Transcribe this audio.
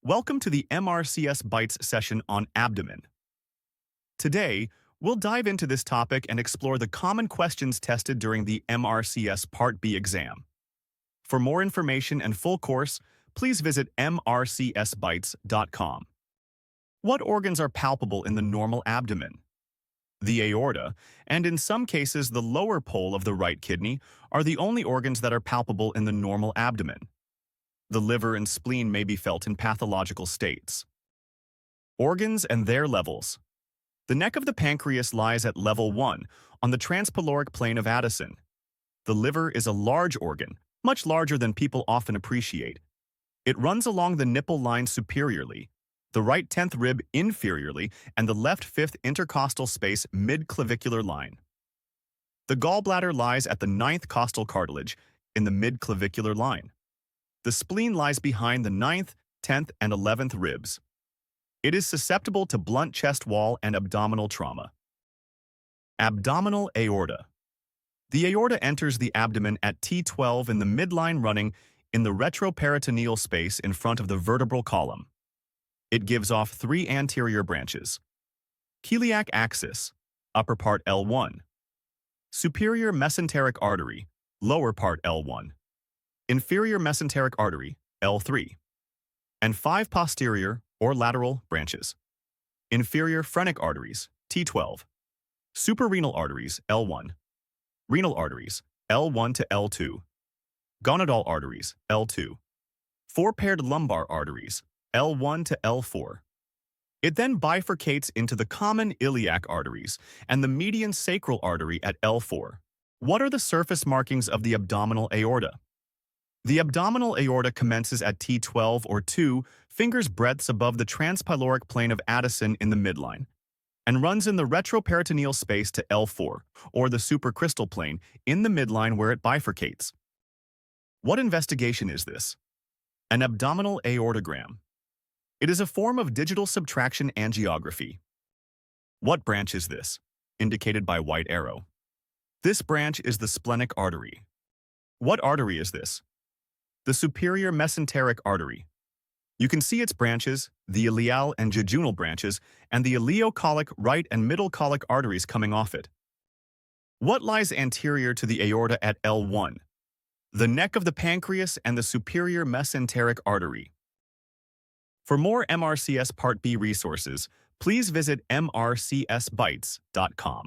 Welcome to the MRCS Bites session on abdomen. Today, we'll dive into this topic and explore the common questions tested during the MRCS Part B exam. For more information and full course, please visit mrcsbites.com. What organs are palpable in the normal abdomen? The aorta, and in some cases the lower pole of the right kidney, are the only organs that are palpable in the normal abdomen. The liver and spleen may be felt in pathological states. Organs and their levels. The neck of the pancreas lies at level 1 on the transpyloric plane of Addison. The liver is a large organ, much larger than people often appreciate. It runs along the nipple line superiorly, the right 10th rib inferiorly, and the left 5th intercostal space mid-clavicular line. The gallbladder lies at the 9th costal cartilage in the mid-clavicular line. The spleen lies behind the 9th, 10th, and 11th ribs. It is susceptible to blunt chest wall and abdominal trauma. Abdominal aorta. The aorta enters the abdomen at T12 in the midline running in the retroperitoneal space in front of the vertebral column. It gives off 3 anterior branches. Celiac axis, upper part L1. Superior mesenteric artery, lower part L1. Inferior mesenteric artery, L3, and 5 posterior or lateral branches. Inferior phrenic arteries, T12. Suprarenal arteries, L1. Renal arteries, L1 to L2. Gonadal arteries, L2. 4 paired lumbar arteries, L1 to L4. It then bifurcates into the common iliac arteries and the median sacral artery at L4. What are the surface markings of the abdominal aorta? The abdominal aorta commences at T12 or 2 fingers breadths above the transpyloric plane of Addison in the midline, and runs in the retroperitoneal space to L4, or the supracristal plane, in the midline where it bifurcates. What investigation is this? An abdominal aortogram. It is a form of digital subtraction angiography. What branch is this? Indicated by white arrow. This branch is the splenic artery. What artery is this? The superior mesenteric artery. You can see its branches, the ileal and jejunal branches, and the ileocolic right and middle colic arteries coming off it. What lies anterior to the aorta at L1? The neck of the pancreas and the superior mesenteric artery. For more MRCS Part B resources, please visit mrcsbites.com.